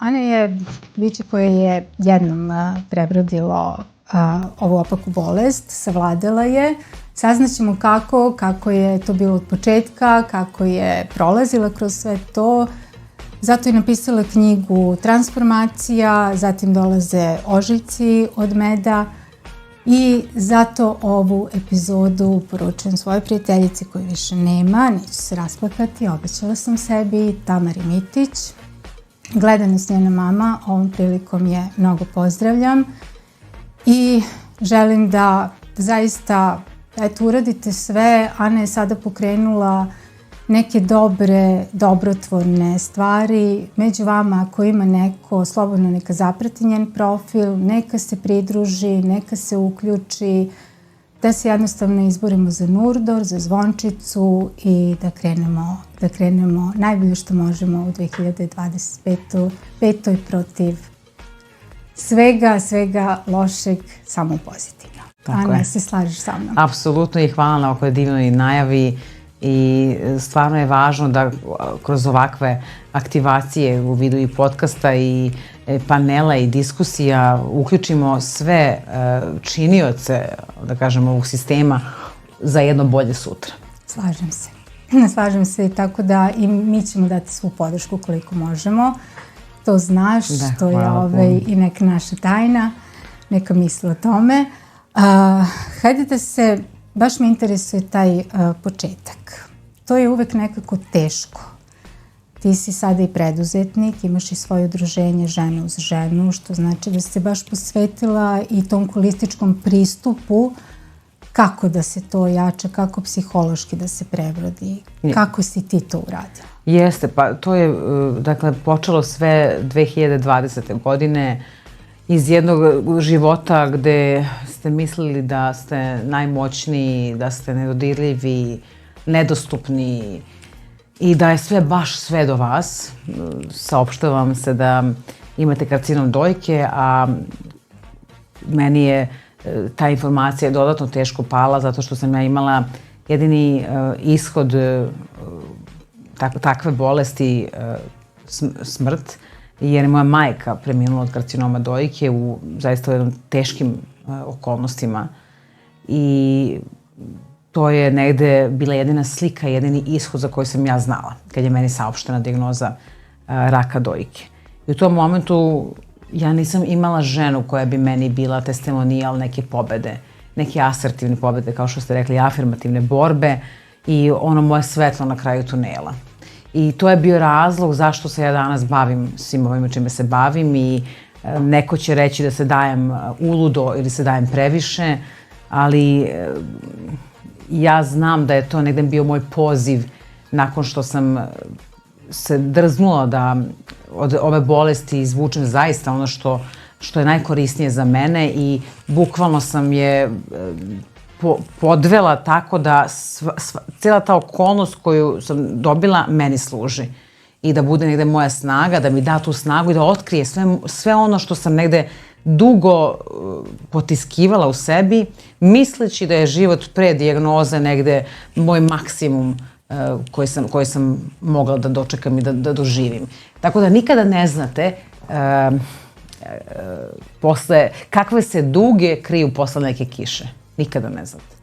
Ana je biće koje je jednom prebrodilo ovu opaku bolest, savladala je. Saznaćemo kako je to bilo od početka, kako je prolazila kroz sve to. Zato je napisala knjigu Transformacija, zatim dolaze Ožiljci od meda i zato ovu epizodu poručujem svojoj prijateljici koju više nema, neću se rasplakati, obećala sam sebi, Tamari Mitić. Gledanost njena mama, ovom prilikom je mnogo pozdravljam i želim da zaista uradite sve. Ana je sada pokrenula neke dobrotvorne stvari. Među vama, ako ima neko, slobodno neka zaprati njen profil, neka se pridruži, neka se uključi, da se jednostavno izborimo za Nurdor, za Zvončicu i da krenemo najbolje što možemo u 2025. protiv svega lošeg, samo pozitivno. Ana, se slažeš sa mnom? Apsolutno i hvala na ovakvoj divnoj najavi i stvarno je važno da kroz ovakve aktivacije u vidu i podcasta i panela i diskusija uključimo sve činioce, da kažemo, ovog sistema za jedno bolje sutra. Slažem se, tako da i mi ćemo dati svu podršku koliko možemo. To znaš, to je i neka naša tajna, neka misle o tome. Hajde da se, baš me interesuje taj početak. To je uvek nekako teško. Ti si sada i preduzetnik, imaš i svoje udruženje Žene uz ženu, što znači da si se baš posvetila i tom holističkom pristupu kako da se to ojača, kako psihološki da se prebrodi. Kako si ti to uradila? Jeste, pa to je, dakle, počelo sve 2020. godine iz jednog života gde ste mislili da ste najmoćniji, da ste nedodirljivi, nedostupni i da je baš sve do vas. Saopštavam se da imate karcinom dojke, a meni je ta informacija dodatno teško pala zato što sam ja imala jedini ishod takve bolesti, smrt, jer je moja majka preminula od karcinoma dojke u zaista jednom teškim okolnostima i to je negde bila jedina slika, jedini ishod za koji sam ja znala kad je meni saopštena dijagnoza raka dojke. I u tom momentu ja nisam imala ženu koja bi meni bila testimonijal neke pobede, neke asertivne pobede, kao što ste rekli, afirmativne borbe i ono moje svetlo na kraju tunela. I to je bio razlog zašto se ja danas bavim svim ovim čime se bavim i neko će reći da se dajem uludo ili se dajem previše, ali ja znam da je to negde bio moj poziv nakon što sam se drznula da od ove bolesti izvučem zaista ono što je najkorisnije za mene i bukvalno sam je podvela tako da cijela ta okolnost koju sam dobila meni služi i da bude negde moja snaga, da mi da tu snagu i da otkrije sve ono što sam negde dugo potiskivala u sebi, misleći da je život pre dijagnoze negde moj maksimum koji sam mogla da dočekam i da doživim. Tako da nikada ne znate kakve se duge kriju posle neke kiše. Nikada ne znate.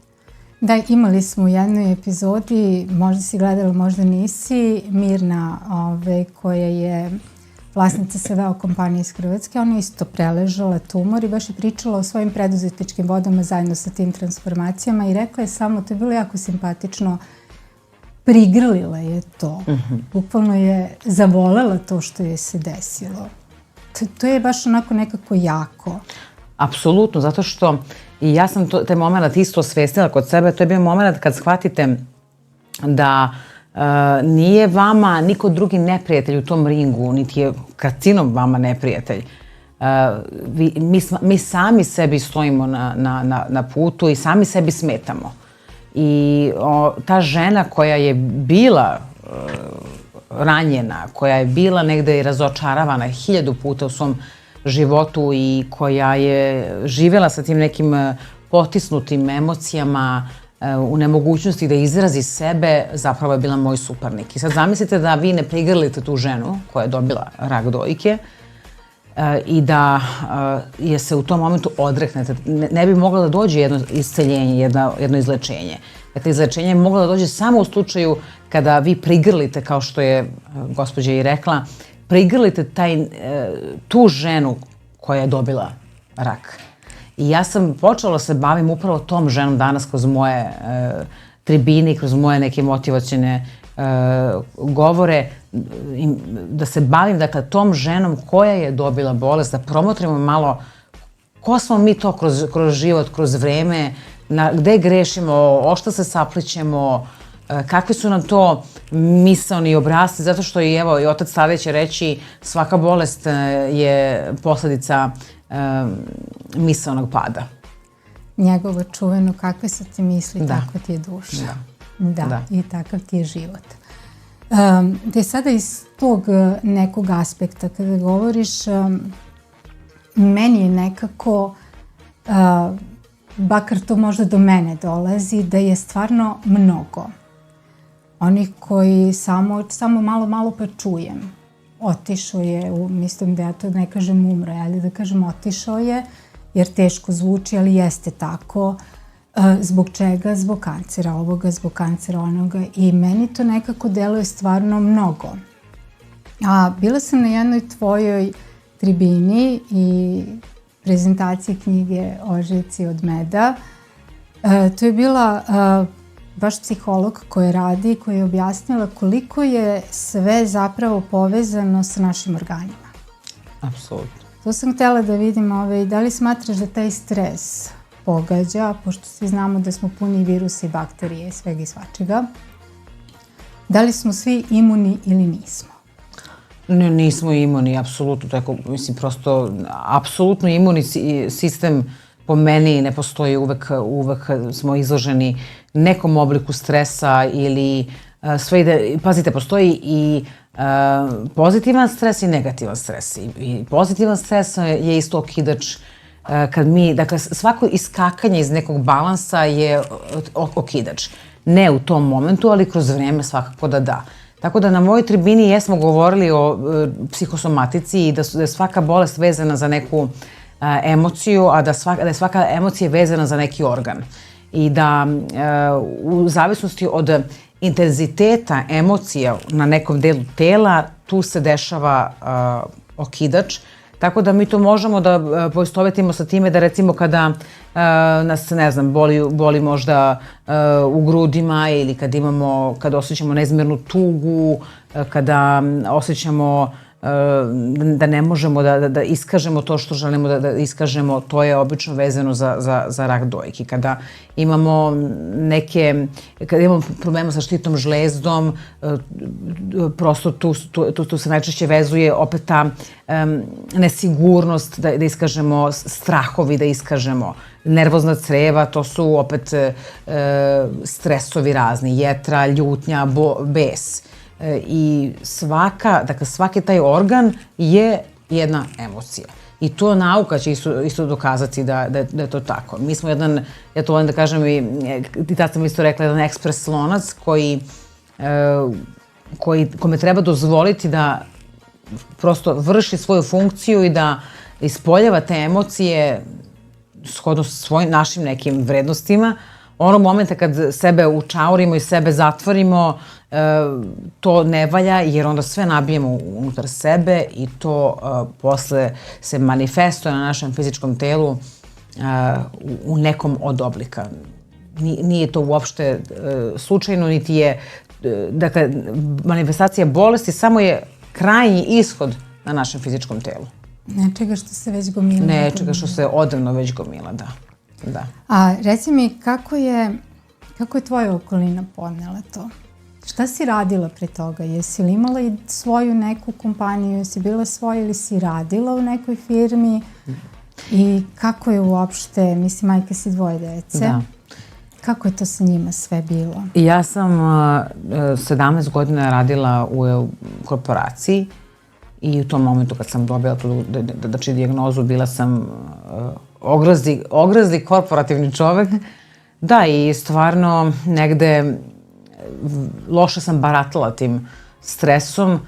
Da, imali smo u jednoj epizodi, možda si gledala, možda nisi, Mirna, koja je vlasnica SVO kompanije iz Hrvatske. Ona je isto preležala tumor i baš je pričala o svojim preduzetničkim vodama zajedno sa tim transformacijama i rekla je samo, to je bilo jako simpatično, prigrlila je to. Bukvalno je zavolela to što je se desilo. To je baš onako nekako jako. Apsolutno, zato što i ja sam taj moment isto osvestila kod sebe. To je bio moment kad shvatite da nije vama niko drugi neprijatelj u tom ringu, niti je karcinom vama neprijatelj. Mi sami sebi stojimo na putu i sami sebi smetamo. I ta žena koja je bila ranjena, koja je bila negde i razočaravana 1000 puta u svom životu i koja je živjela sa tim nekim potisnutim emocijama, u nemogućnosti da izrazi sebe, zapravo je bila moj suparnik. I sad zamislite da vi ne prigrlite tu ženu koja je dobila rak dojke i da je se u tom momentu odreknete. Ne bi mogla da dođe jedno isceljenje, jedno izlečenje. Dakle, izlečenje je moglo da dođe samo u slučaju kada vi prigrlite, kao što je gospođa i rekla, prigrlite tu ženu koja je dobila rak. I ja sam počela se bavim upravo tom ženom danas kroz moje tribine, kroz moje neke motivacione govore, da se bavim, dakle, tom ženom koja je dobila bolest, da promotrimo malo ko smo mi to kroz život, kroz vreme, gde grešimo, o šta se saplićemo, kakvi su nam to misaoni obrasci, zato što i evo i otac Tadej će reći svaka bolest je posledica misaonog pada. Njegovo čuveno, kakve su ti misli, tako ti je duša. Da, i takav ti je život. Te sada iz tog nekog aspekta kada govoriš, meni je nekako, bakar to možda do mene dolazi, da je stvarno mnogo onih koji samo malo pa čujem. Otišao je, mislim da ja to ne kažem umro, ali da kažem otišao je, jer teško zvuči, ali jeste tako. Zbog čega? Zbog kancera ovoga, zbog kancera onoga, i meni to nekako deluje stvarno mnogo. A bila sam na jednoj tvojoj tribini i prezentaciji knjige Ožiljci od meda. To je bila baš psiholog koja radi, koja je objasnila koliko je sve zapravo povezano sa našim organima. Apsolutno. To sam htjela da vidim, da li smatraš da taj stres pogađa, pošto svi znamo da smo puni virusa i bakterije i svega i svačega. Da li smo svi imuni ili nismo? Ne, nismo imuni, apsolutno. Tako, mislim, prosto, apsolutno imuni sistem po meni ne postoji, uvek smo izloženi nekom obliku stresa ili sve ide, pazite, postoji i pozitivan stres i negativan stres. I pozitivan stres je isto okidač kad mi, dakle, svako iskakanje iz nekog balansa je okidač. Ne u tom momentu, ali kroz vreme svakako da. Tako da na mojoj tribini jesmo govorili o psihosomatici i da je svaka bolest vezana za neku emociju, a da je svaka emocija vezana za neki organ. I da u zavisnosti od intenziteta emocija na nekom delu tela, tu se dešava okidač. Tako da mi to možemo da poistovetimo sa time da recimo kada nas, ne znam, boli možda u grudima ili kada osjećamo neizmjernu tugu, kada osjećamo da ne možemo da iskažemo to što želimo da iskažemo, to je obično vezano za rak dojki. Kada imamo problema sa štitnom žlezdom, prosto tu se najčešće vezuje opet ta nesigurnost da iskažemo, strahovi da iskažemo, nervozna creva, to su opet stresovi razni, jetra, ljutnja, bes. I svaki taj organ je jedna emocija. I to nauka će isto dokazati da je to tako. Mi smo jedan, ja to volim da kažem i tad sam isto rekla, jedan ekspres lonac kome treba dozvoliti da prosto vrši svoju funkciju i da ispoljava te emocije shodno svojim našim nekim vrednostima. Onog momenta kad sebe učaurimo i sebe zatvorimo, to ne valja jer onda sve nabijemo unutar sebe i to posle se manifestuje na našem fizičkom telu u nekom od oblika. Nije to uopšte slučajno, niti je, dakle, manifestacija bolesti samo je krajnji ishod na našem fizičkom telu. Nečega što se već gomila. Nečega što se odavno već gomila, da. A reci mi, kako je tvoja okolina podnela to? Šta si radila pre toga? Jesi li imala i svoju neku kompaniju? Jesi bila svoja ili si radila u nekoj firmi? I kako je uopšte, mislim, majka si 2 dece. Da. Kako je to sa njima sve bilo? Ja sam 17 godina radila u korporaciji i u tom momentu kad sam dobila tu dijagnozu bila sam ograzli korporativni čovek. Da, i stvarno negde loše sam baratala tim stresom.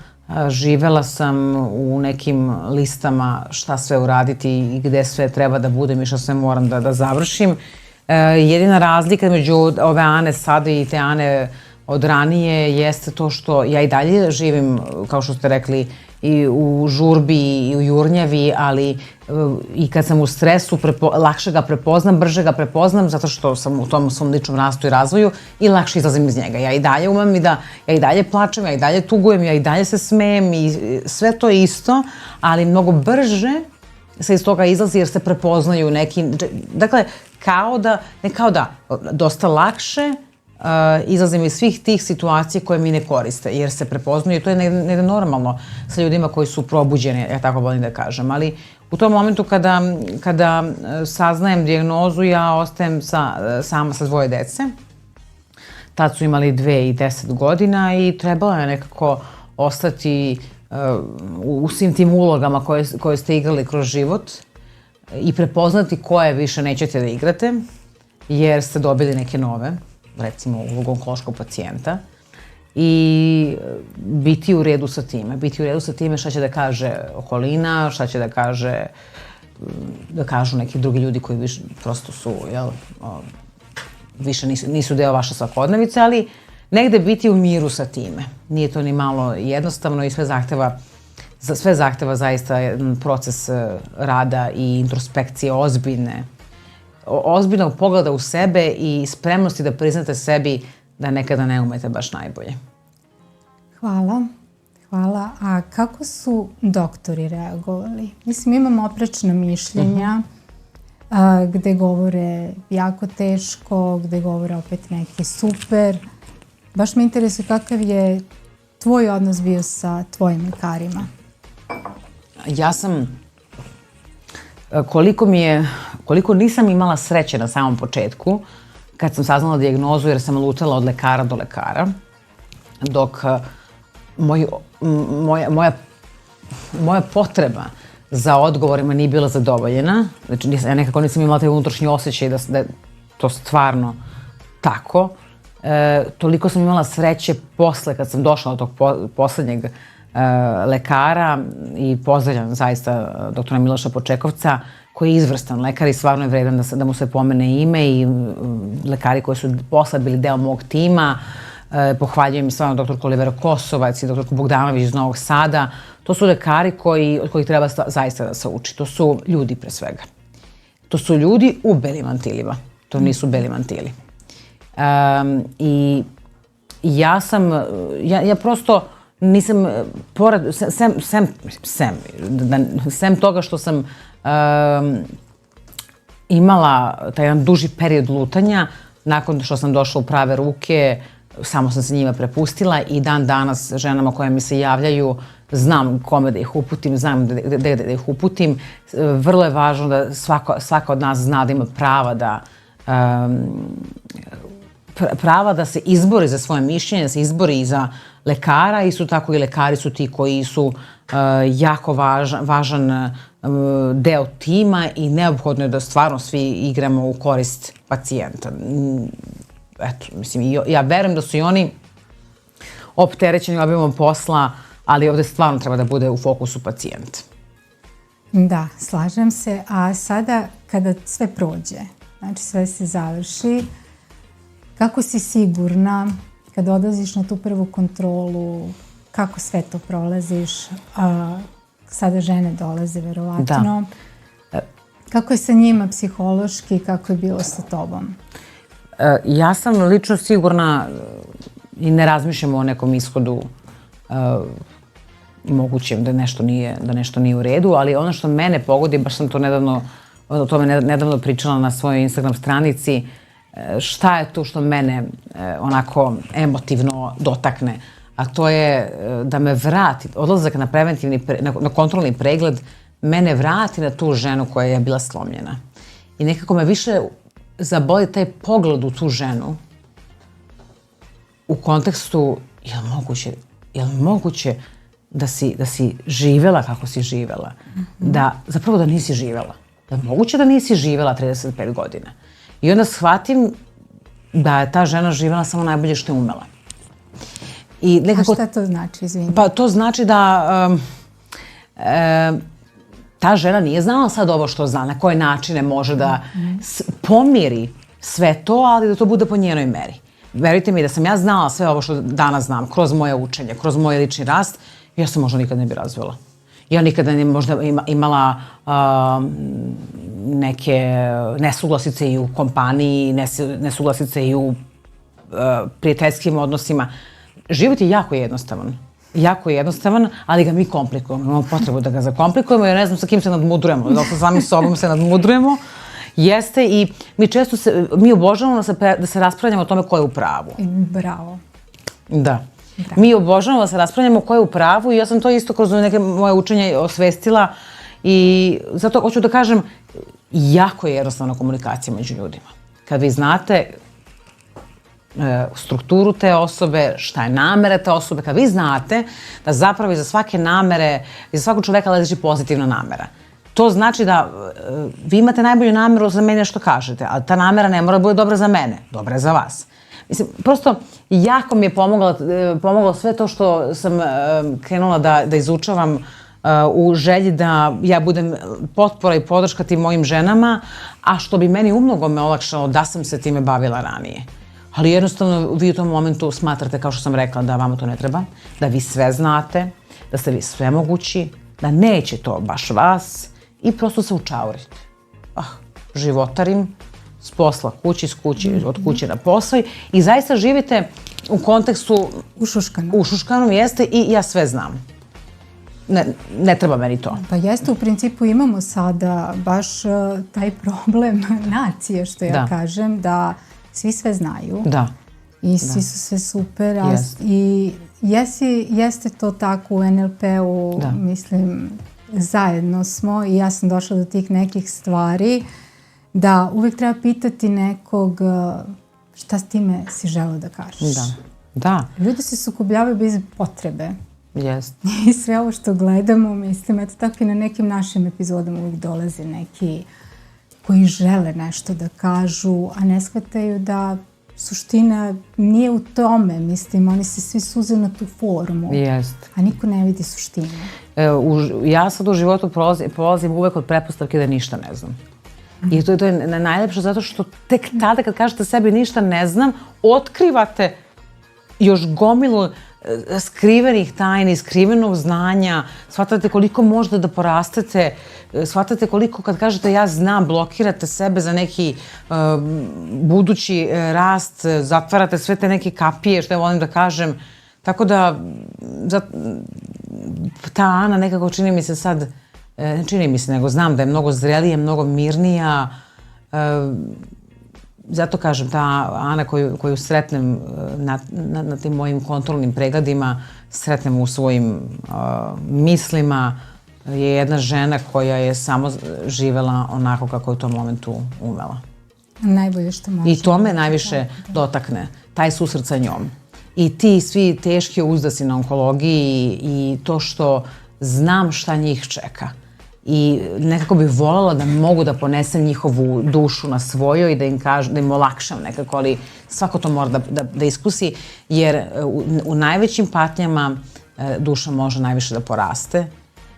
Živela sam u nekim listama šta sve uraditi i gde sve treba da budem i šta sve moram da završim. Jedina razlika među ove Ane sada i te Ane od ranije jeste to što ja i dalje živim, kao što ste rekli, i u žurbi i u jurnjavi, ali i kad sam u stresu lakše ga prepoznam, brže ga prepoznam zato što sam u tom svom ličnom rastu i razvoju i lakše izlazim iz njega. Ja i dalje umem ja i dalje plačem, ja i dalje tugujem, ja i dalje se smejem i sve to isto, ali mnogo brže se iz toga izlazi jer se prepoznaju neki, dakle, dosta lakše izlazim iz svih tih situacija koje mi ne koriste, jer se prepoznaju i to je negde normalno sa ljudima koji su probuđeni, ja tako volim da kažem, ali u tom momentu kada saznajem dijagnozu, ja ostajem sama sa 2 dece. Tad su imali 2 i 10 godina i trebalo je nekako ostati u svim tim ulogama koje ste igrali kroz život i prepoznati koje više nećete da igrate, jer ste dobili neke nove, recimo ulogu onkološkog pacijenta, i biti u redu sa time. Biti u redu sa time šta će da kaže okolina, šta će da kažu neki drugi ljudi koji više prosto su, više nisu deo vaše svakodnevice, ali negde biti u miru sa time. Nije to ni malo jednostavno i sve zahteva zaista jedan proces rada i introspekcije ozbiljnog pogleda u sebe i spremnosti da priznate sebi da nekada ne umete baš najbolje. Hvala. A kako su doktori reagovali? Mislim, imamo oprečna mišljenja gde govore jako teško, gde govore opet neki super. Baš me interesuje kakav je tvoj odnos bio sa tvojim lekarima. Ja sam, koliko nisam imala sreće na samom početku, kad sam saznala dijagnozu jer sam lutala od lekara do lekara, dok moja potreba za odgovorima nije bila zadovoljena. Znači, ja nekako nisam imala taj unutrašnji osjećaj da je to stvarno tako. Toliko sam imala sreće posle kad sam došla od tog poslednjeg lekara i pozdravljam zaista doktora Miloša Počekovca, koji je izvrstan lekar i stvarno je vredan da mu se pomene ime, i lekari koji su posle bili deo mog tima. Pohvaljujem i stvarno doktorku Olivera Kosovac i doktorku Bogdanović iz Novog Sada. To su lekari od kojih treba zaista da se uči. To su ljudi pre svega. To su ljudi u belim mantilima. To nisu beli mantili. I ja prosto nisam, sem toga što sam imala taj jedan duži period lutanja, nakon što sam došla u prave ruke, samo sam se njima prepustila i dan danas ženama koje mi se javljaju, znam kome da ih uputim, znam gde da ih uputim. Vrlo je važno da svaka od nas zna da ima prava da se izbori za svoje mišljenje, da se izbori i za lekara. Isto tako i lekari su ti koji su jako važan deo tima i neophodno je da stvarno svi igramo u korist pacijenta. Eto, mislim, ja verujem da su i oni opterećeni obimom posla, ali ovde stvarno treba da bude u fokusu pacijent. Da, slažem se. A sada kada sve prođe, znači sve se završi, kako si sigurna kada odlaziš na tu prvu kontrolu, kako sve to prolaziš? Sada žene dolaze, verovatno. Da. Kako je sa njima psihološki, kako je bilo sa tobom? Ja sam lično sigurna i ne razmišljam o nekom ishodu mogućem da nešto nije u redu, ali ono što mene pogodi, baš sam o tome nedavno pričala na svojoj Instagram stranici, šta je to što mene onako emotivno dotakne, a to je da me vrati, odlazak na na kontrolni pregled, mene vrati na tu ženu koja je bila slomljena. I nekako me više zaboli taj pogled u tu ženu u kontekstu je li moguće da si živela kako si živela, zapravo da nisi živela. Da je moguće da nisi živela 35 godina. I onda shvatim da je ta žena živela samo najbolje što je umela. A šta to znači, izvini? Pa to znači da ta žena nije znala sad ovo što zna, na koje načine može da pomiri sve to, ali da to bude po njenoj meri. Verujte mi da sam ja znala sve ovo što danas znam, kroz moje učenje, kroz moj lični rast, ja se možda nikad ne bi razvela. Ja nikada ne možda imala neke nesuglasice i u kompaniji, nesuglasice i u prijateljskim odnosima. Život je jako jednostavan. Jako jednostavan, ali ga mi komplikujemo. Imamo potrebu da ga zakomplikujemo jer ne znam sa kim se nadmudrujemo. Da li sa sami sobom se nadmudrujemo. Jeste i mi obožavamo da se raspravljamo o tome ko je u pravu. Bravo. Da. Mi obožavamo da se raspravljamo ko je u pravu i ja sam to isto kroz neke moje učenje osvestila i zato hoću da kažem, jako je jednostavna komunikacija među ljudima. Kad vi znate strukturu te osobe, šta je namera te osobe, kad vi znate da zapravo iza svake namere, iza svakog čoveka leži pozitivna namera. To znači da vi imate najbolju nameru za mene što kažete, ali ta namera ne mora da bude dobra za mene, dobra je za vas. Mislim, prosto jako mi je pomoglo sve to što sam krenula da izučavam u želji da ja budem potpora i podrška tim mojim ženama, a što bi meni umnogo me olakšalo da sam se time bavila ranije. Ali jednostavno vi u tom momentu smatrate, kao što sam rekla, da vama to ne treba, da vi sve znate, da ste vi svemogući, da neće to baš vas i prosto se učaurite. Životarim, s posla kući, od kuće na posao i zaista živite u kontekstu ušuškanom jeste i ja sve znam. Ne treba meni to. Pa jeste, u principu imamo sada baš taj problem nacije, što ja kažem, da svi sve znaju. Da. I svi su sve super. I jeste to tako u NLP-u, mislim, zajedno smo i ja sam došla do tih nekih stvari da uvijek treba pitati nekog šta s time si želeo da kažeš. Da. Ljudi se sukobljavaju bez potrebe. Jest. I sve ovo što gledamo, mislim, eto tako i na nekim našim epizodama uvijek dolaze neki koji žele nešto da kažu, a ne shvataju da suština nije u tome, mislim, oni se svi suze na tu formu, a niko ne vidi suštinu. Ja sad u životu polazim uvek od pretpostavke da ništa ne znam. I to je najlepše zato što tek tada kad kažete sebi ništa ne znam, otkrivate još gomilu skrivenih tajni, skrivenog znanja, shvatate koliko možete da porastete, shvatate koliko kad kažete ja znam, blokirate sebe za neki budući rast, zatvarate sve te neke kapije, što ja volim da kažem. Tako da ta Ana nekako čini mi se sad, ne čini mi se, nego znam da je mnogo zrelija, mnogo mirnija. Zato kažem, ta Ana koju sretnem na tim mojim kontrolnim pregledima, sretnem u svojim mislima, je jedna žena koja je samo živela onako kako je u tom momentu umela. Najbolje što može. I to me najviše dotakne, taj susret sa njom. I ti svi teški uzdasi na onkologiji i to što znam šta njih čeka. I nekako bih voljela da mogu da ponesem njihovu dušu na svoju i da im kažem, da im olakšam nekako, ali svako to mora da iskusi, jer u najvećim patnjama duša može najviše da poraste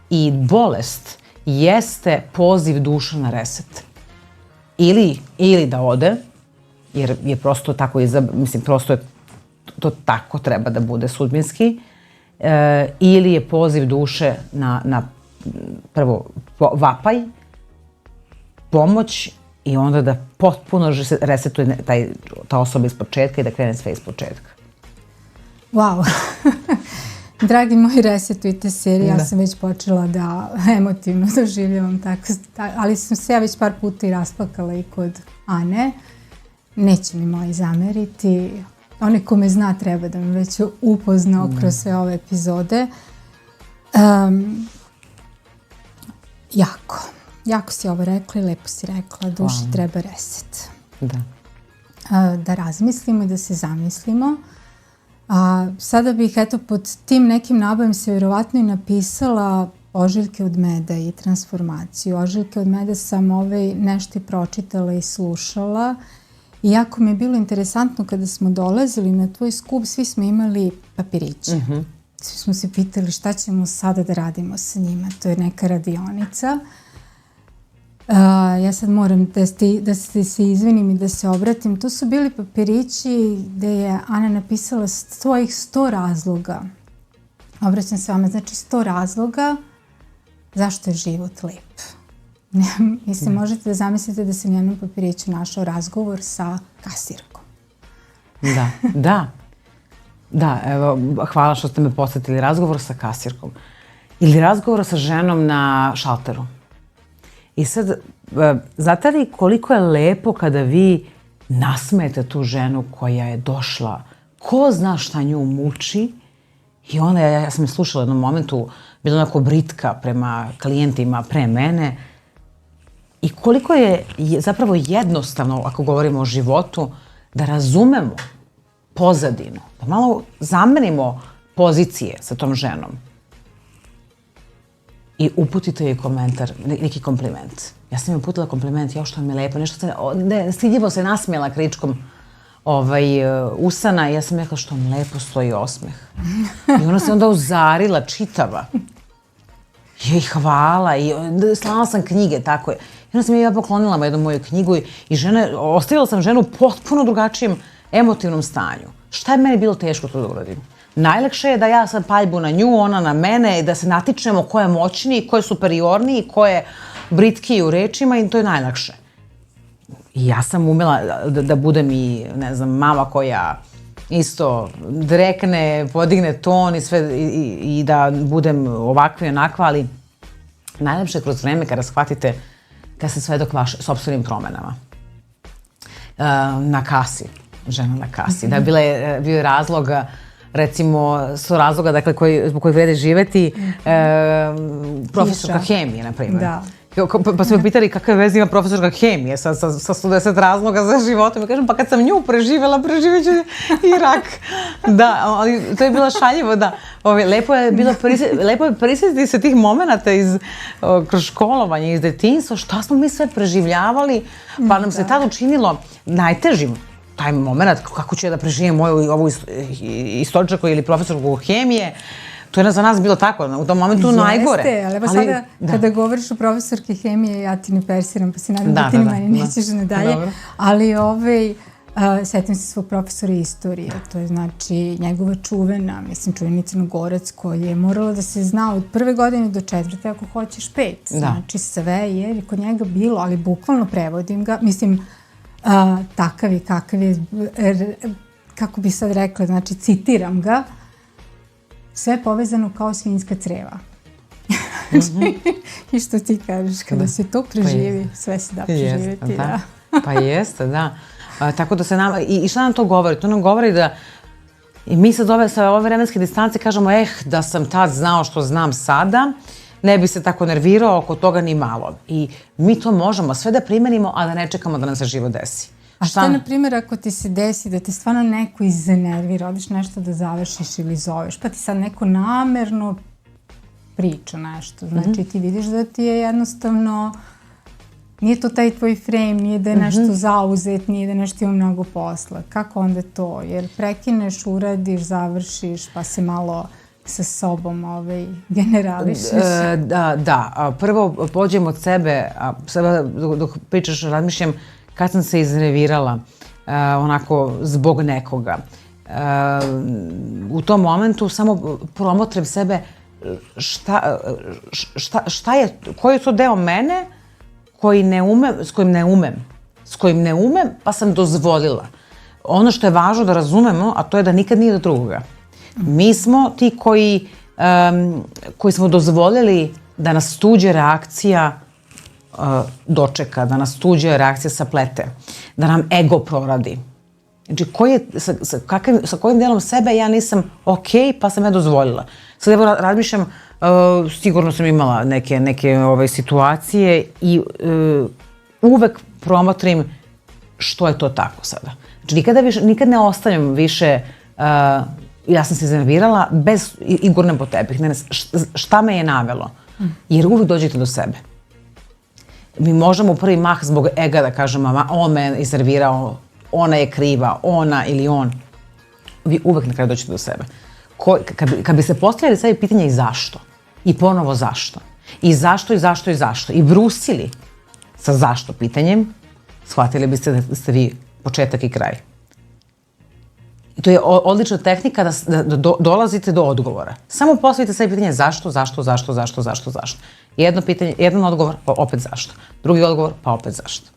i bolest jeste poziv duša na reset. Ili da ode, jer je prosto tako, mislim, prosto je to tako treba da bude sudbinski, ili je poziv duše na prvo vapaj, pomoć i onda da potpuno resetuje ta osoba iz početka i da krene sve iz početka. Wow! Dragi moji, resetujte seriju. Ja sam već počela da emotivno doživljavam tako, ali sam se ja već par puta i rasplakala i kod Ane. Neće mi moji zameriti. onaj ko me zna treba da me već upoznao kroz sve ove epizode. Jako si ovo rekla i lepo si rekla, duši treba reset. Da razmislimo i da se zamislimo. Sada bih, eto, pod tim nekim nabojem se vjerovatno i napisala Ožiljke od meda i transformaciju. Ožiljke od meda sam nešto pročitala i slušala. I jako mi je bilo interesantno kada smo dolazili na tvoj skup, svi smo imali papiriće. Svi smo se pitali šta ćemo sada da radimo sa njima. To je neka radionica. Ja sad moram da se izvinim i da se obratim. To su bili papirići gde je Ana napisala svojih 100 razloga. Obraćam se vama, znači 100 razloga zašto je život lep. Mislim, možete da zamislite da se na jednom papiriću našao razgovor sa kasirkom. Da, evo, hvala što ste me podsjetili. Razgovor sa kasirkom. Ili razgovor sa ženom na šalteru. I sad, znate li koliko je lepo kada vi nasmejete tu ženu koja je došla, ko zna šta nju muči, i onda, ja sam je slušala u jednom momentu, bila onako britka prema klijentima pre mene, i koliko je zapravo jednostavno, ako govorimo o životu, da razumemo pozadinu, da malo zamenimo pozicije sa tom ženom i uputite joj komentar, neki kompliment. Ja sam joj uputila kompliment, što vam je lepo, nešto se, stidljivo se nasmijela kričkom usana i ja sam rekla što vam lepo stoji osmeh. I ona se onda uzarila čitava. Jej, hvala, i slala sam knjige, tako je. I onda sam ja poklonila jednu moju knjigu i ostavila sam ženu u potpuno drugačijem emotivnom stanju. Šta je meni bilo teško to da uradim? Najlakše je da ja sam paljbu na nju, ona na mene, i da se natičemo ko je moćniji, ko je superiorniji, ko je britkiji u rečima, i to je najlakše. I ja sam umela da budem i, ne znam, mama koja isto drekne, podigne ton i sve, i da budem ovakva i onakva, ali najlepše je kroz vreme kada shvatite kada se svedok vašim sopstvenim promenama. Na kasi, žena na kasi. Da, bio je razlog, recimo, su razloga, dakle, zbog kojih vrede živeti, profesorka hemije, na primjer. Da. Pa su me pitali kakve veze ima profesorka hemije sa 110 razloga za životom. Ja kažem, pa kad sam nju preživjela, preživjet ću i rak. Da, ali to je bilo šaljivo, da. Lepo je prisjetiti se tih momenta kroz školovanje, iz detinjstva, šta smo mi sve preživljavali, pa nam se tad učinilo najtežim taj moment, kako ću ja da preživim ovu istoričarku ili profesorku hemije. To je za nas bilo tako, u tom momentu najgore. Jeste, ali evo sada kada govoriš o profesorki hemije, ja ti ne persiram, pa se nadam da ti ni meni nećeš ne dalje. Ali setim se svog profesora istorije, to je znači njegova čuvena, čuveni Crnogorac koji je moralo da se zna od 1. godine do 4. ako hoćeš 5. Znači sve je kod njega bilo, ali bukvalno prevodim ga, takav je kakav je, kako bi sad rekla, znači citiram ga, sve povezano kao svinjska creva. I što ti kažeš, kada se to preživi, sve se da preživjeti. Pa jeste, da. Tako da se nama, i šta nam to govori? To nam govori da i mi sad sa ove vremenske distance kažemo, da sam tad znao što znam sada, ne bi se tako nervirao oko toga ni malo. I mi to možemo sve da primenimo, a da ne čekamo da nam se život desi. A šta, na primjer, ako ti se desi da te stvarno neko iznervira, odiš nešto da završiš ili zoveš, pa ti sad neko namerno priča nešto. Znači ti vidiš da ti je jednostavno, nije to taj tvoj frame, nije da je nešto zauzet, nije da nešto ima mnogo posla. Kako onda to? Jer prekineš, uradiš, završiš, pa se malo sa sobom generališeš. Da, prvo pođem od sebe, a sada dok pričaš, razmišljam kad sam se iznervirala onako zbog nekoga. U tom momentu samo promotrim sebe šta je, koji je to deo mene s kojim ne umem, pa sam dozvolila. Ono što je važno da razumemo, a to je da nikad nije do drugoga. Mi smo ti koji smo dozvolili da nas tuđa reakcija dočeka, da nas tuđa reakcija saplete, da nam ego proradi. Znači, sa kojim delom sebe ja nisam okej, pa sam ja dozvolila. Sad evo razmišljam, sigurno sam imala neke situacije i uvek promotrim što je to tako sada. Znači, nikad ne ostavljam više, ja sam se iznervirala i gurnem po tepih. Šta me je navelo? Jer uvek dođete do sebe. Mi možemo u prvi mah zbog ega da kažemo, on me iznervirao, ona je kriva, ona ili on. Vi uvek na kraju dođete do sebe. Kad bi se postavljali sebi pitanje i zašto, i ponovo zašto, i zašto, i zašto, i zašto, i brusili sa zašto pitanjem, shvatili biste da ste vi početak i kraj. I to je odlična tehnika da dolazite do odgovora. Samo postavite sebi pitanje zašto. Jedno pitanje, jedan odgovor, pa opet zašto. Drugi odgovor, pa opet zašto.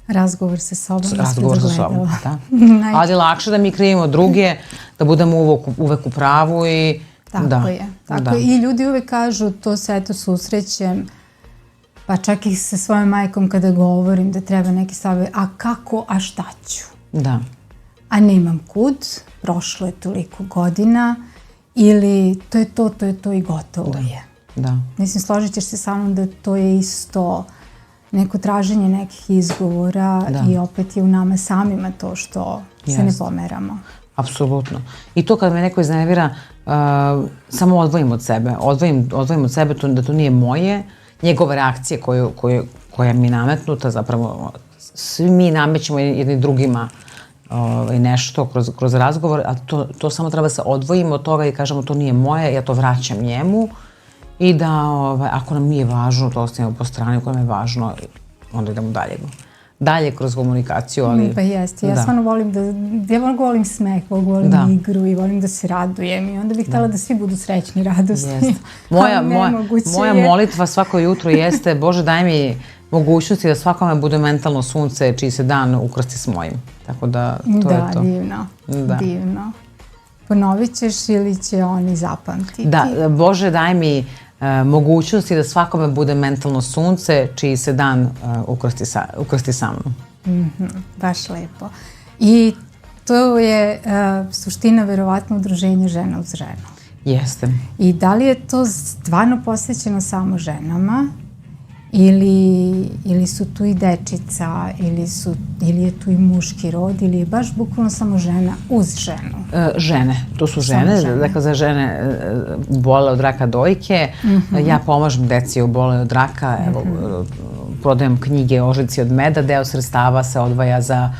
Razgovor sa sobom. Razgovor sa sobom, da. Ali lakše da mi krivimo druge, da budemo uvek u pravu i... Tako je. I ljudi uvek kažu, to se eto susrećem, pa čak i sa svojom majkom kada govorim da treba neki savjet, a kako, a šta ću? Da. A nemam kud, prošlo je toliko godina, ili to je to i gotovo je. Da. Mislim, složit ćeš se sa mnom da to je isto neko traženje nekih izgovora i opet je u nama samima to što se ne pomeramo. Apsolutno. I to kad me neko iznevira, samo odvojim od sebe. Odvojim od sebe da to nije moje. Njegove reakcije koja mi je nametnuta, zapravo svi mi namećemo jedni drugima nešto kroz razgovor, a to samo treba se odvojimo od toga i kažemo to nije moje, ja to vraćam njemu i da ako nam nije važno, to ostavimo po strani, ako nam je važno, onda idemo dalje kroz komunikaciju, ali... Pa jeste, ja stvarno volim smeh, volim igru i volim da se radujem i onda bih htjela da svi budu srećni i radosni. Moja molitva svako jutro jeste, Bože daj mi mogućnosti da svakome bude mentalno sunce čiji se dan ukrasti s mojim. Tako da, to je to. Da, divno. Ponovit ćeš ili će oni zapamtiti? Da, Bože daj mi mogućnosti da svakome bude mentalno sunce čiji se dan ukrasti sa mnom. Baš lepo. I to je suština verovatno udruženja Žena uz ženu. Jeste. I da li je to stvarno posvećeno samo ženama ili su tu i dečica ili je tu i muški rod ili je baš bukvalno samo žena uz ženu? Žene, to su žene. Dakle, za žene bole od raka dojke. Ja pomažem deci u bole od raka. Prodajem knjige Ožiljci od meda. Deo sredstava se odvaja za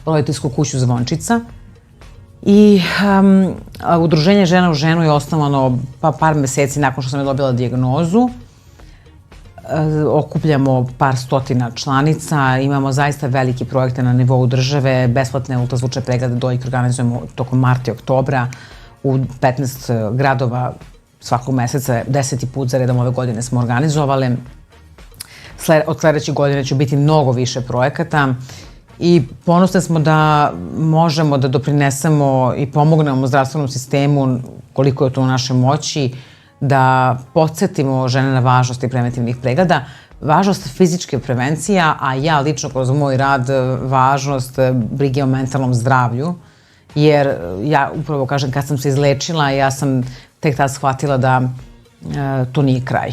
roditeljsku kuću Zvončica. I udruženje Žena u ženu je osnovano par meseci nakon što sam je dobila dijagnozu. Okupljamo par stotina članica, imamo zaista velike projekte na nivou države, besplatne ultrazvučne preglede dojke organizujemo tokom marta i oktobra u 15 gradova svakog meseca, 10. put za redom ove godine smo organizovali. Od sledeće godine će biti mnogo više projekata i ponosni smo da možemo da doprinesemo i pomognemo zdravstvenom sistemu koliko je to u našoj moći, da podsjetimo žene na važnost preventivnih pregleda, važnost fizičke prevencija, a ja lično kroz moj rad važnost brige o mentalnom zdravlju, jer ja upravo kažem kad sam se izlečila, ja sam tek tad shvatila da to nije kraj.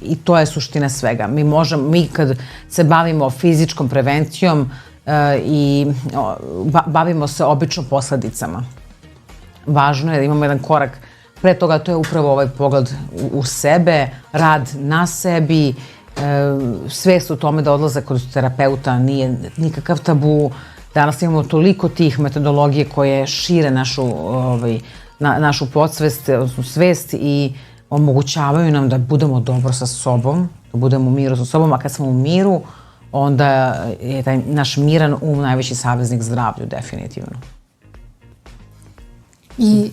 I to je suština svega. Mi kad se bavimo fizičkom prevencijom i bavimo se obično posledicama, važno je da imamo jedan korak pre toga, to je upravo ovaj pogled u sebe, rad na sebi, svest u tome da odlazak kod terapeuta nije nikakav tabu. Danas imamo toliko tih metodologije koje šire našu podsvest, odnosno svest i omogućavaju nam da budemo dobro sa sobom, da budemo u miru sa sobom, a kad smo u miru, onda je taj naš miran najveći saveznik zdravlju, definitivno. I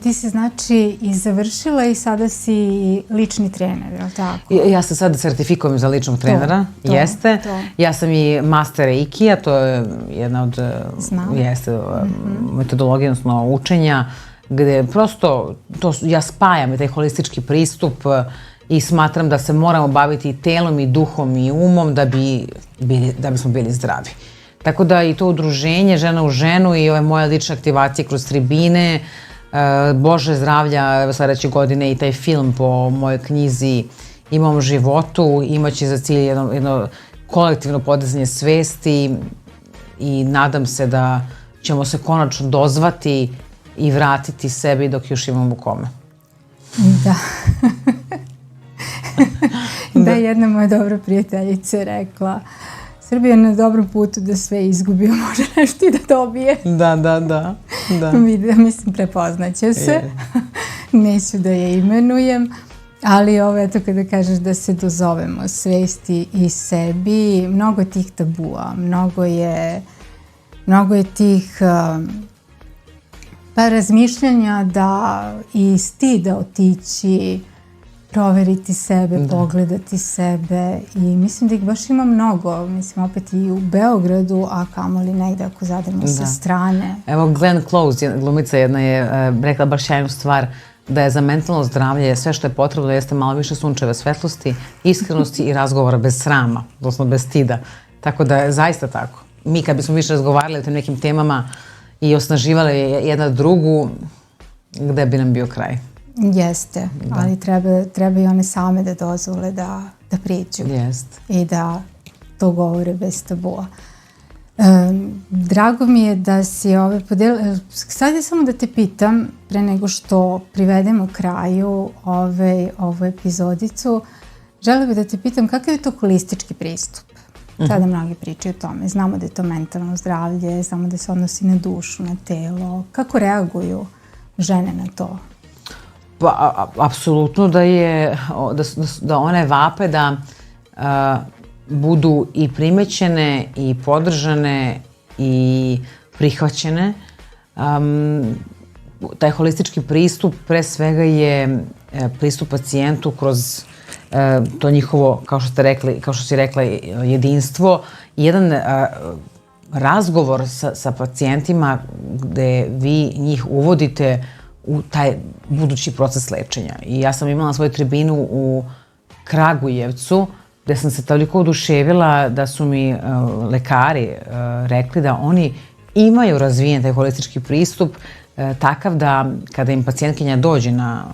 ti si znači i završila i sada si lični trener, je li tako? Ja se sada sertifikujem za ličnog trenera, jeste. Ja sam i master Reiki-a, to je jedna od metodologija, odnosno učenja, gde prosto ja spajam taj holistički pristup i smatram da se moramo baviti i telom i duhom i umom da bismo bili zdravi. Tako da i to udruženje Žena u ženu i ove moje lične aktivacije kroz tribine, Bože zdravlja, evo sledeće godine i taj film po mojoj knjizi Imam životu, imaće za cilj jedno kolektivno podizanje svesti i nadam se da ćemo se konačno dozvati i vratiti sebi dok još imamo kome. Da. Da, jedna moja dobra prijateljica je rekla, Srbija je na dobrom putu da sve izgubi, može nešto i da dobije. Da. Mislim, prepoznaće se. Neću da je imenujem. Ali eto kada kažeš da se dozovemo svesti i sebi, mnogo je tih tabua, mnogo je tih razmišljanja da i stida otići, proveriti sebe, pogledati sebe i mislim da ih baš ima mnogo, mislim opet i u Beogradu, a kamoli negde ako zademo sa strane. Evo Glenn Close, glumica jedna je rekla baš sjajnu stvar, da je za mentalno zdravlje sve što je potrebno jeste malo više sunčeve svetlosti, iskrenosti i razgovora bez srama, odnosno bez stida. Tako da je zaista tako. Mi kad bismo više razgovarali o tim nekim temama i osnaživali jedna drugu, gde bi nam bio kraj? Jeste, ali treba i one same da dozvole da priđu i da to govore bez tabua. Drago mi je da si podelila, sad je samo da te pitam, pre nego što privedemo kraju ovu epizodicu, želim bih da te pitam kakav je to holistički pristup? Sada mnogi pričaju o tome, znamo da je to mentalno zdravlje, znamo da se odnosi na dušu, na telo, kako reaguju žene na to? Pa, apsolutno da one vape da budu i primećene i podržane i prihvaćene. Taj holistički pristup pre svega je pristup pacijentu kroz to njihovo, kao što si rekla, jedinstvo i jedan razgovor sa pacijentima gde vi njih uvodite u taj budući proces lečenja. I ja sam imala svoju tribinu u Kragujevcu gde sam se toliko oduševila da su mi lekari rekli da oni imaju razvijen taj holistički pristup takav da kada im pacijentkinja dođe na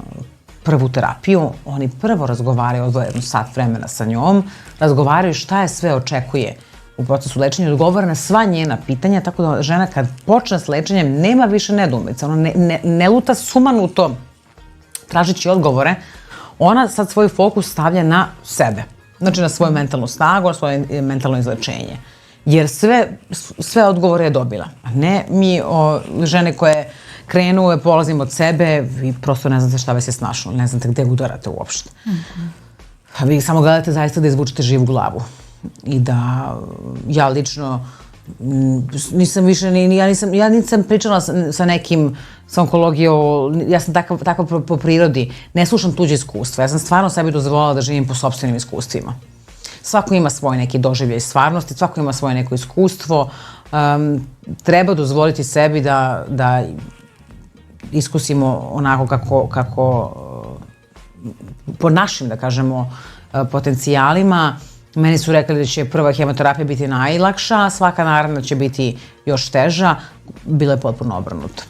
prvu terapiju, oni prvo razgovaraju odvojeno sat vremena sa njom, razgovaraju šta je sve očekuje u procesu lečenja, odgovara na sva njena pitanja, tako da žena kad počne s lečenjem nema više nedoumica, ona ne luta sumanuto tražeći odgovore, ona sad svoj fokus stavlja na sebe, znači na svoju mentalnu snagu, na svoje mentalno izlečenje. Jer sve odgovore je dobila, a ne mi žene koje krenu, polazim od sebe, vi prosto ne znate šta vas je snašlo, ne znate gde udarate uopšte. Vi samo gledate zaista da izvučete živu glavu. I da ja lično nisam više, ja nisam pričala sa nekim sa onkologijom, ja sam takva po prirodi, ne slušam tuđe iskustva, ja sam stvarno sebi dozvolila da živim po sopstvenim iskustvima. Svako ima svoj neki doživljaj stvarnosti, svako ima svoje neko iskustvo, treba dozvoliti sebi da iskusimo onako kako po našim, da kažemo, potencijalima. Meni su rekli da će prva hemoterapija biti najlakša, a svaka naravno će biti još teža. Bilo je potpuno obrnuto.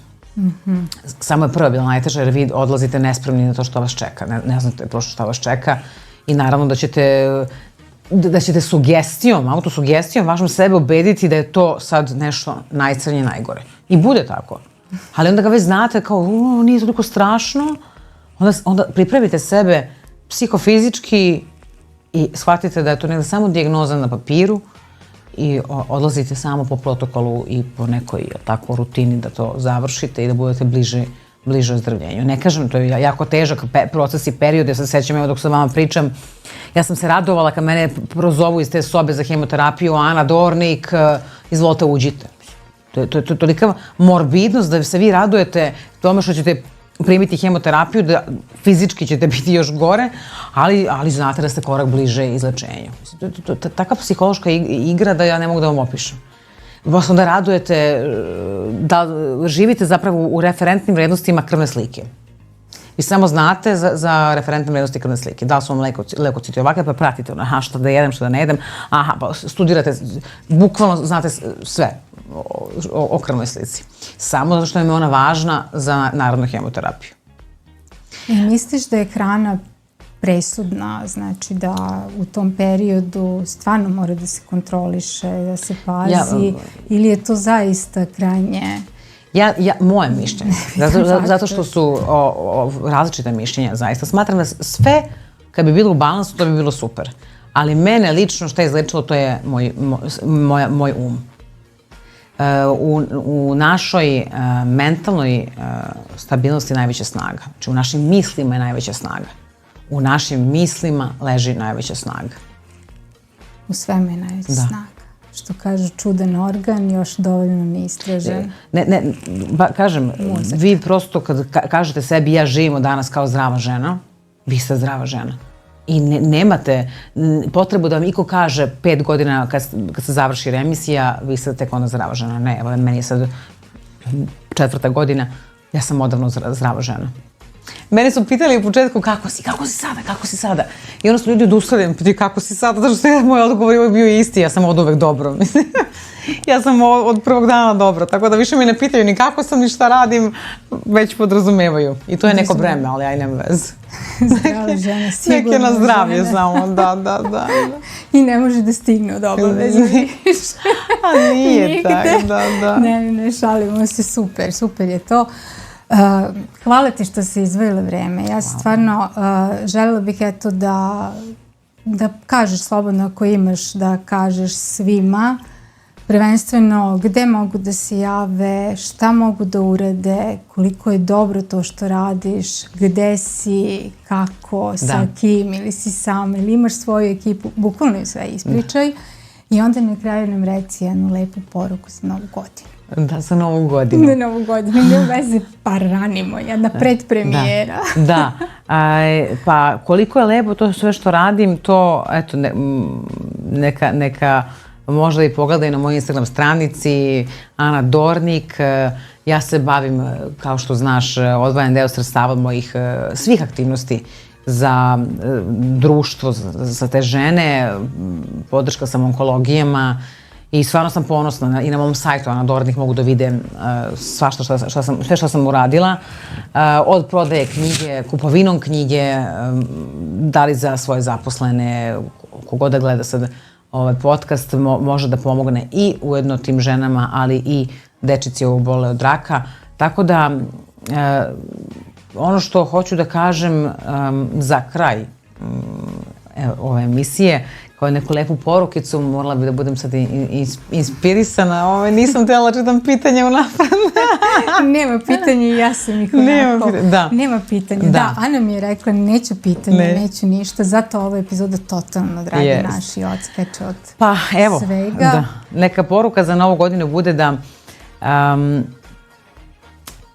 Samo je prva bila najteža jer vi odlazite nespremni na to što vas čeka. Ne znate prosto šta vas čeka i naravno da ćete sugestijom, autosugestijom važno sebe ubediti da je to sad nešto najcrnje, najgore. I bude tako. Ali onda ga već znate kao, nije toliko strašno, onda pripravite sebe psihofizički i shvatite da je to negdje samo dijagnoza na papiru i odlazite samo po protokolu i po nekoj tako rutini da to završite i da budete bliže ozdravljenju. Ne kažem, to je jako težak proces i period, ja se sećam, evo dok sa vama pričam, ja sam se radovala kad mene prozovu iz te sobe za hemoterapiju, Ana Dornik, izvolite uđite. To je tolika morbidnost da se vi radujete tome što ćete primiti hemoterapiju, da fizički ćete biti još gore, ali znate da ste korak bliže izlečenju. To je takva psihološka igra da ja ne mogu da vam opišem. Vas onda radujete da živite zapravo u referentnim vrednostima krvne slike. Vi samo znate za referentne vrednosti krvne slike. Da li su vam leukociti ovakve, pa pratite aha, šta da jedem, šta da ne jedem. Aha, pa studirate, bukvalno znate sve o krvnoj slici. Samo zato što im je ona važna za narodnu hemoterapiju. I misliš da je hrana presudna, znači da u tom periodu stvarno mora da se kontroliše, da se pazi, ili je to zaista krajnje... Moje mišljenje, zato što su različite mišljenja, zaista. Smatram da sve, kad bi bilo u balansu, to bi bilo super. Ali mene lično što je izlečilo, to je moj um. U našoj mentalnoj stabilnosti je najveća snaga. Znači u našim mislima je najveća snaga. U našim mislima leži najveća snaga. U svemu je najveća snaga. Što kažu, čudan organ, još dovoljno neistražen. Kažem, vi prosto kad kažete sebi ja živim danas kao zdrava žena, vi ste zdrava žena. I nemate potrebu da vam iko kaže 5 godina kad se završi remisija, vi ste tek onda zdrava žena. Ne, evo, meni je sad 4. godina, ja sam odavno zdrava žena. Mene su pitali u početku kako si sada? I onda su ljudi odustali, pitaju kako si sada, zato što je moj odgovor je bio isti, ja sam od uvek dobro. Ja sam od prvog dana dobro, tako da više mi ne pitaju ni kako sam ni šta radim, već podrazumevaju. I to je neko vreme, ali aj nema veze. Zdrava žena, sigurno. Neke na zdravlje samo, da. I ne može da stigne od obaveza više. A nije tako, da. Ne, šalimo se, super je to. Hvala ti što si izdvojila vreme. Ja stvarno željela bih eto da kažeš slobodno ako imaš da kažeš svima prvenstveno gde mogu da se jave, šta mogu da urade, koliko je dobro to što radiš, gde si, kako, sa kim, ili si sam, ili imaš svoju ekipu, bukvalno sve ispričaj i onda na kraju nam reci jednu lepu poruku za Novu godinu. Da, za Novu godinu. Za Novu godinu, ne u veze, pa ranimo, jedna predpremijera. Da, pa koliko je lepo to sve što radim, to, eto, neka možda i pogledaj na mojoj Instagram stranici, Ana Dornik. Ja se bavim, kao što znaš, odvajan deo sredstava od mojih svih aktivnosti za društvo, za te žene, podrška sam onkologijama i stvarno sam ponosna i na mom sajtu Ana Dornik mogu da vide sve što sam uradila. Od prodaje knjige, kupovinom knjige, da li za svoje zaposlene, kogod da gleda sad ovaj podcast, može da pomogne i ujedno tim ženama, ali i dečici obole od raka. Tako da, ono što hoću da kažem za kraj ove emisije, kao neku lepu porukicu, morala bi da budem sad inspirisana. Nisam htjela čitam pitanja unapred. Nema pitanja i ja sam ih onako. Nema pitanja. Da, Ana mi je rekla neću pitanja, neću ništa, zato ova epizoda totalno, dragi naši, odskače od svega. Pa evo, neka poruka za Novu godinu bude da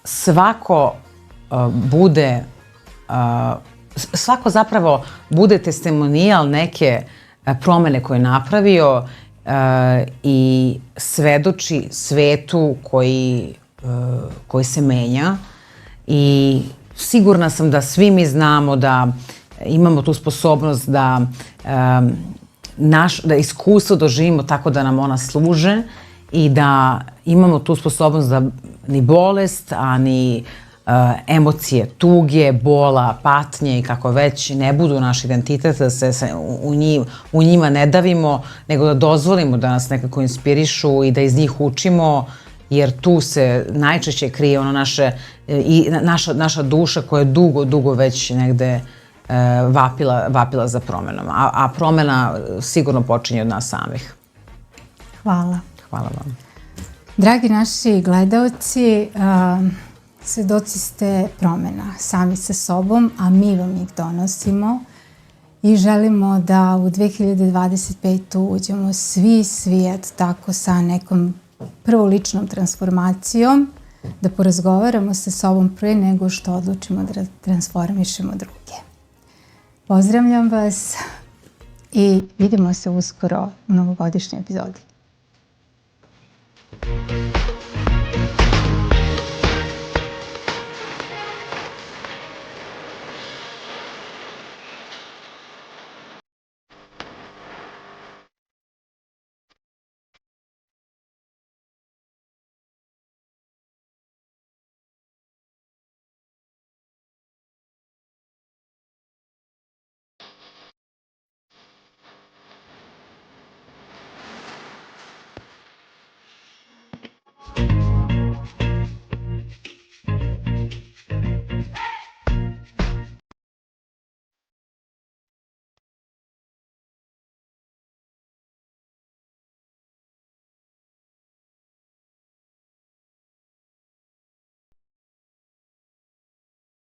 svako bude, svako zapravo bude testimonijal neke promene koje je napravio i svedoči svetu koji se menja i sigurna sam da svi mi znamo da imamo tu sposobnost da iskustvo doživimo tako da nam ona služe i da imamo tu sposobnost da ni bolest, a ni emocije, tuge, bola, patnje i kako već ne budu naš identitet, da se u njima ne davimo, nego da dozvolimo da nas nekako inspirišu i da iz njih učimo, jer tu se najčešće krije ono naša duša koja je dugo već negde vapila za promenom. A promena sigurno počinje od nas samih. Hvala. Hvala vam. Dragi naši gledaoci, svedoci ste promena sami sa sobom, a mi vam ih donosimo i želimo da u 2025. uđemo svi svijet tako sa nekom prvo ličnom transformacijom, da porazgovaramo sa sobom pre nego što odlučimo da transformišemo druge. Pozdravljam vas i vidimo se uskoro u novogodišnjoj epizodi.